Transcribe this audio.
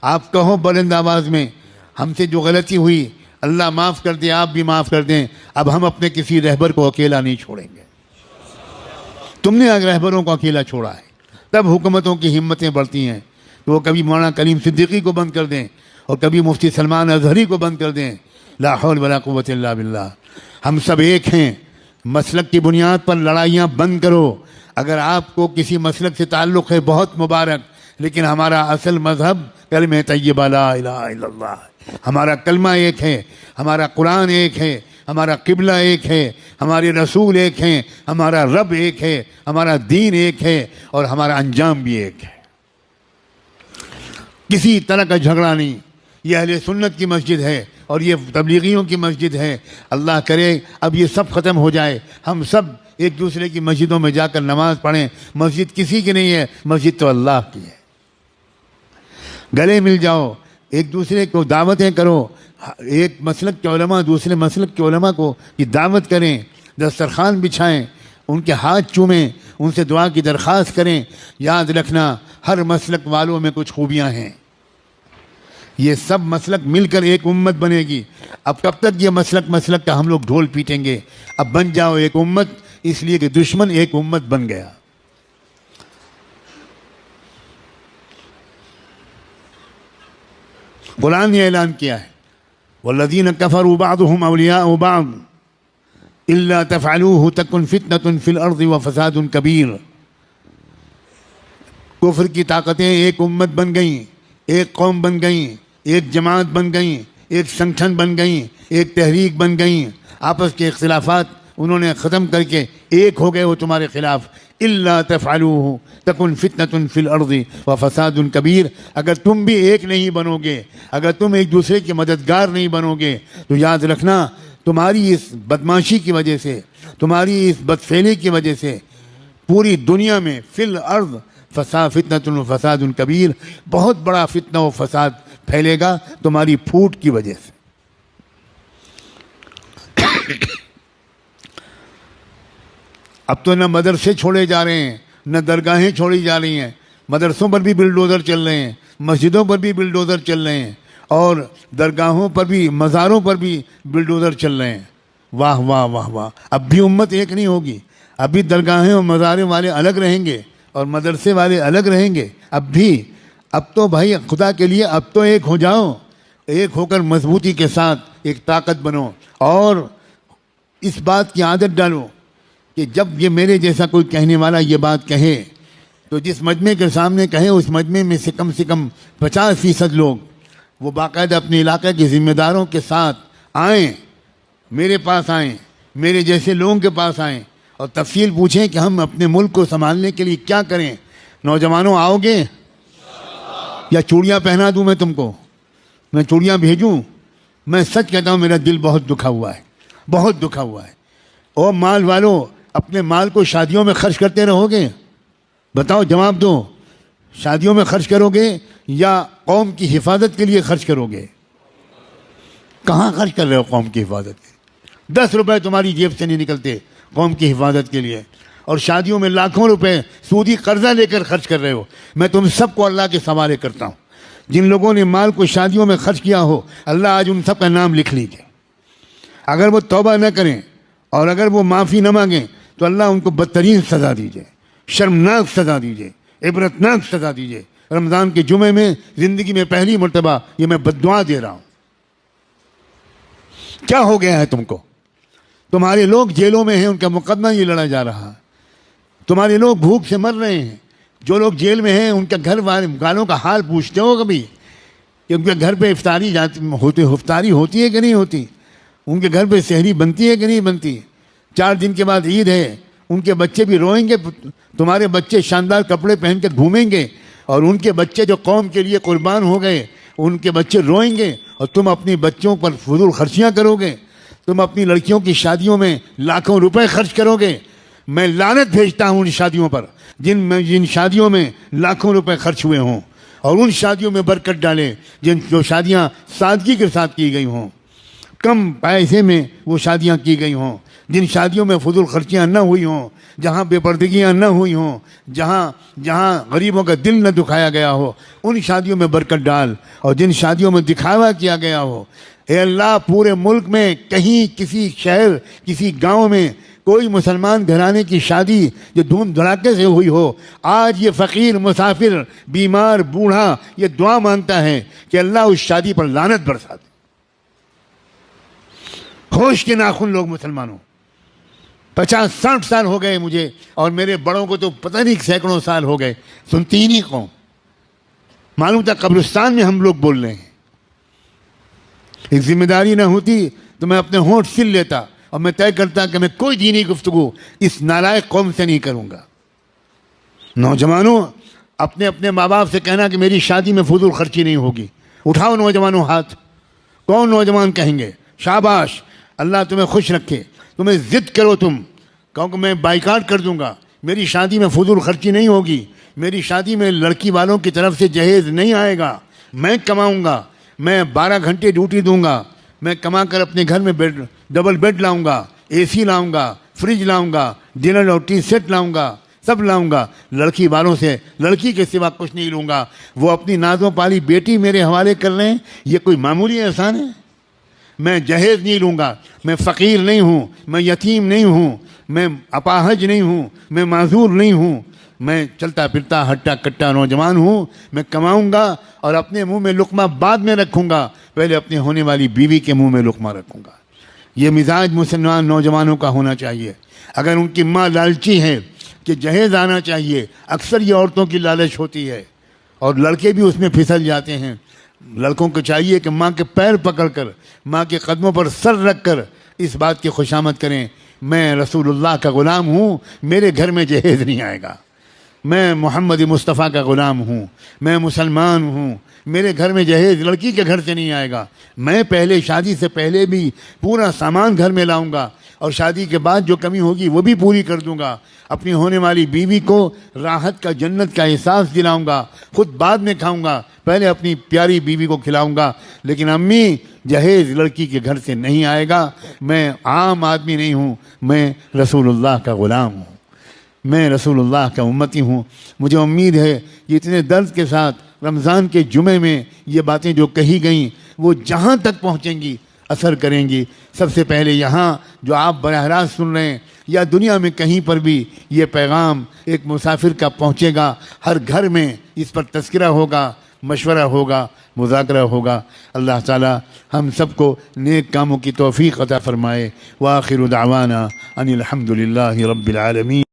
آپ کہو بلند آواز میں ہم سے جو غلطی ہوئی اللہ معاف کر دے، آپ بھی معاف کر دیں، اب ہم اپنے کسی رہبر کو اکیلا نہیں چھوڑیں گے۔ تم نے اگر رہبروں کو اکیلا چھوڑا ہے تب حکومتوں کی ہمتیں بڑھتی ہیں کہ وہ کبھی مولانا کلیم صدیقی کو بند کر دیں اور کبھی مفتی سلمان اظہری کو بند کر دیں۔ لا حول ولا قوت الا باللہ۔ ہم سب ایک ہیں، مسلک کی بنیاد پر لڑائیاں بند کرو۔ اگر آپ کو کسی مسلک سے تعلق ہے بہت مبارک، لیکن ہمارا اصل مذہب کلمہ طیبہ لا الہ الا اللہ، ہمارا کلمہ ایک ہے، ہمارا قرآن ایک ہے، ہمارا قبلہ ایک ہے، ہمارے رسول ایک ہیں، ہمارا رب ایک ہے، ہمارا دین ایک ہے، اور ہمارا انجام بھی ایک ہے۔ کسی طرح کا جھگڑا نہیں۔ یہ اہل سنت کی مسجد ہے اور یہ تبلیغیوں کی مسجد ہے۔ اللہ کرے اب یہ سب ختم ہو جائے، ہم سب ایک دوسرے کی مسجدوں میں جا کر نماز پڑھیں۔ مسجد کسی کی نہیں ہے، مسجد تو اللہ کی ہے۔ گلے مل جاؤ، ایک دوسرے کو دعوتیں کرو، ایک مسلک کے علماء دوسرے مسلک کے علماء کو یہ دعوت کریں، دسترخوان بچھائیں، ان کے ہاتھ چومیں، ان سے دعا کی درخواست کریں۔ یاد رکھنا ہر مسلک والوں میں کچھ خوبیاں ہیں، یہ سب مسلک مل کر ایک امت بنے گی۔ اب کب تک یہ مسلک کا ہم لوگ ڈھول پیٹیں گے؟ اب بن جاؤ ایک امت، اس لیے کہ دشمن ایک امت بن گیا۔ قرآن نے اعلان کیا ہے والذین کفروا بعضهم اولیاء بعض الا تفعلوه تکن فتنة فی الارض وفساد کبیر۔ کفر کی طاقتیں ایک امت بن گئیں، ایک قوم بن گئیں، ایک جماعت بن گئیں، ایک سنگٹھن بن گئیں، ایک تحریک بن گئیں۔ آپس کے اختلافات انہوں نے ختم کر کے ایک ہو گئے وہ تمہارے خلاف۔ الا تفعلوه تکن فتنة فی الارض وفساد کبیر۔ اگر تم بھی ایک نہیں بنو گے، اگر تم ایک دوسرے کے مددگار نہیں بنو گے، تو یاد رکھنا تمہاری اس بدماشی کی وجہ سے، تمہاری اس بدفعلی کی وجہ سے پوری دنیا میں فی الارض فتنة و فساد کبیر، بہت بڑا فتنہ و فساد پھیلے گا تمہاری پھوٹ کی وجہ سے۔ اب تو نہ مدرسے چھوڑے جا رہے ہیں، نہ درگاہیں چھوڑی جا رہی ہیں، مدرسوں پر بھی بلڈوزر چل رہے ہیں، مسجدوں پر بھی بلڈوزر چل رہے ہیں، اور درگاہوں پر بھی، مزاروں پر بھی بلڈوزر چل رہے ہیں۔ واہ واہ واہ واہ۔ اب بھی امت ایک نہیں ہوگی، اب بھی درگاہیں اور مزاریں والے الگ رہیں گے اور مدرسے والے الگ رہیں گے۔ اب تو بھائی خدا کے لیے اب تو ایک ہو جاؤ، ایک ہو کر مضبوطی کے ساتھ ایک طاقت بنو، اور اس بات کی عادت ڈالو کہ جب یہ میرے جیسا کوئی کہنے والا یہ بات کہے تو جس مجمع کے سامنے کہے اس مجمع میں سے کم 50% لوگ وہ باقاعدہ اپنے علاقے کے ذمہ داروں کے ساتھ آئیں، میرے پاس آئیں، میرے جیسے لوگوں کے پاس آئیں اور تفصیل پوچھیں کہ ہم اپنے ملک کو سنبھالنے کے لیے کیا کریں۔ نوجوانوں آؤ گے یا چوڑیاں پہنا دوں میں تم کو؟ میں چوڑیاں بھیجوں؟ میں سچ کہتا ہوں میرا دل بہت دکھا ہوا ہے، بہت دکھا ہوا ہے۔ اور مال والوں اپنے مال کو شادیوں میں خرچ کرتے رہو گے؟ بتاؤ، جواب دو، شادیوں میں خرچ کرو گے یا قوم کی حفاظت کے لیے خرچ کرو گے؟ کہاں خرچ کر رہے ہو قوم کی حفاظت کے؟ 10 روپے تمہاری جیب سے نہیں نکلتے قوم کی حفاظت کے لیے، اور شادیوں میں لاکھوں روپے سودی قرضہ لے کر خرچ کر رہے ہو۔ میں تم سب کو اللہ کے حوالے کرتا ہوں، جن لوگوں نے مال کو شادیوں میں خرچ کیا ہو اللہ آج ان سب کا نام لکھ لیجیے۔ اگر وہ توبہ نہ کریں اور اگر وہ معافی نہ مانگیں تو اللہ ان کو بدترین سزا دیجیے، شرمناک سزا دیجیے، عبرتناک سزا دیجیے۔ رمضان کے جمعے میں زندگی میں پہلی مرتبہ یہ میں بددعا دے رہا ہوں۔ کیا ہو گیا ہے تم کو؟ تمہارے لوگ جیلوں میں ہیں، ان کا مقدمہ یہ لڑا جا رہا ہے۔ تمہارے لوگ بھوک سے مر رہے ہیں۔ جو لوگ جیل میں ہیں ان کا گھر والوں کا حال پوچھتے ہو کبھی کہ ان کے گھر پہ افطاری ہوتی ہے کہ نہیں ہوتی؟ ان کے گھر پہ سحری بنتی ہے کہ نہیں بنتی؟ 4 دن کے بعد عید ہے، ان کے بچے بھی روئیں گے، تمہارے بچے شاندار کپڑے پہن کر گھومیں گے، اور ان کے بچے جو قوم کے لیے قربان ہو گئے ان کے بچے روئیں گے، اور تم اپنی بچوں پر فضول خرچیاں کرو گے، تم اپنی لڑکیوں کی شادیوں میں لاکھوں روپے خرچ کرو گے۔ میں لعنت بھیجتا ہوں ان شادیوں پر جن شادیوں میں لاکھوں روپے خرچ ہوئے ہوں، اور ان شادیوں میں برکت ڈالے جو شادیاں سادگی کے ساتھ کی گئی ہوں، کم پیسے میں وہ شادیاں کی گئی ہوں، جن شادیوں میں فضول خرچیاں نہ ہوئی ہوں، جہاں بے پردگیاں نہ ہوئی ہوں، جہاں غریبوں کا دل نہ دکھایا گیا ہو، ان شادیوں میں برکت ڈال، اور جن شادیوں میں دکھاوا کیا گیا ہو، اے اللہ پورے ملک میں کہیں کسی شہر کسی گاؤں میں کوئی مسلمان گھرانے کی شادی جو دھوم دھڑاکے سے ہوئی ہو، آج یہ فقیر مسافر بیمار بوڑھا یہ دعا مانگتا ہے کہ اللہ اس شادی پر لعنت برسا دے۔ ہوش کے ناخن لوگ مسلمانوں، 50-60 سال ہو گئے مجھے، اور میرے بڑوں کو تو پتہ نہیں سینکڑوں سال ہو گئے، سنتی ہی نہیں قوم۔ معلوم تھا قبرستان میں ہم لوگ بول رہے ہیں۔ ایک ذمہ داری نہ ہوتی تو میں اپنے ہونٹ سل لیتا اور میں طے کرتا کہ میں کوئی دینی گفتگو اس نالائق قوم سے نہیں کروں گا۔ نوجوانوں، اپنے اپنے ماں باپ سے کہنا کہ میری شادی میں فضول خرچی نہیں ہوگی۔ اٹھاؤ نوجوانوں ہاتھ، کون نوجوان کہیں گے شاباش، اللہ تمہیں خوش رکھے، تمہیں ضد کرو، تم کہو کہ میں بائیکاٹ کر دوں گا، میری شادی میں فضول خرچی نہیں ہوگی، میری شادی میں لڑکی والوں کی طرف سے جہیز نہیں آئے گا، میں کماؤں گا، میں 12 گھنٹے ڈیوٹی دوں گا، میں کما کر اپنے گھر میں ڈبل بیڈ لاؤں گا، اے سی لاؤں گا، فریج لاؤں گا، ڈنر اور ٹی سیٹ لاؤں گا، سب لاؤں گا، لڑکی والوں سے لڑکی کے سوا کچھ نہیں لوں گا۔ وہ اپنی نازوں پالی بیٹی میرے حوالے کر لیں، یہ کوئی معمولی احسان ہے؟ میں جہیز نہیں لوں گا، میں فقیر نہیں ہوں، میں یتیم نہیں ہوں، میں اپاہج نہیں ہوں، میں معذور نہیں ہوں، میں چلتا پھرتا ہٹا کٹا نوجوان ہوں، میں کماؤں گا اور اپنے منہ میں لقمہ بعد میں رکھوں گا، پہلے اپنے ہونے والی بیوی کے منہ میں لقمہ رکھوں گا۔ یہ مزاج مسلمان نوجوانوں کا ہونا چاہیے۔ اگر ان کی ماں لالچی ہے کہ جہیز آنا چاہیے، اکثر یہ عورتوں کی لالچ ہوتی ہے اور لڑکے بھی اس میں پھسل جاتے ہیں۔ لڑکوں کو چاہیے کہ ماں کے پیر پکڑ کر، ماں کے قدموں پر سر رکھ کر اس بات کی خوشامد کریں، میں رسول اللہ کا غلام ہوں، میرے گھر میں جہیز نہیں آئے گا، میں محمد مصطفیٰ کا غلام ہوں، میں مسلمان ہوں، میرے گھر میں جہیز لڑکی کے گھر سے نہیں آئے گا، میں پہلے شادی سے پہلے بھی پورا سامان گھر میں لاؤں گا اور شادی کے بعد جو کمی ہوگی وہ بھی پوری کر دوں گا، اپنی ہونے والی بیوی کو راحت کا جنت کا احساس دلاؤں گا، خود بعد میں کھاؤں گا، پہلے اپنی پیاری بیوی کو کھلاؤں گا، لیکن امی جہیز لڑکی کے گھر سے نہیں آئے گا، میں عام آدمی نہیں ہوں، میں رسول اللہ کا غلام ہوں، میں رسول اللہ کا امتی ہوں۔ مجھے امید ہے کہ اتنے درد کے ساتھ رمضان کے جمعے میں یہ باتیں جو کہی گئیں وہ جہاں تک پہنچیں گی اثر کریں گی۔ سب سے پہلے یہاں جو آپ براہ راست سن رہے ہیں یا دنیا میں کہیں پر بھی یہ پیغام ایک مسافر کا پہنچے گا، ہر گھر میں اس پر تذکرہ ہوگا، مشورہ ہوگا، مذاکرہ ہوگا۔ اللہ تعالی ہم سب کو نیک کاموں کی توفیق عطا فرمائے۔ وآخر دعوانا ان الحمد للہ رب العالمین۔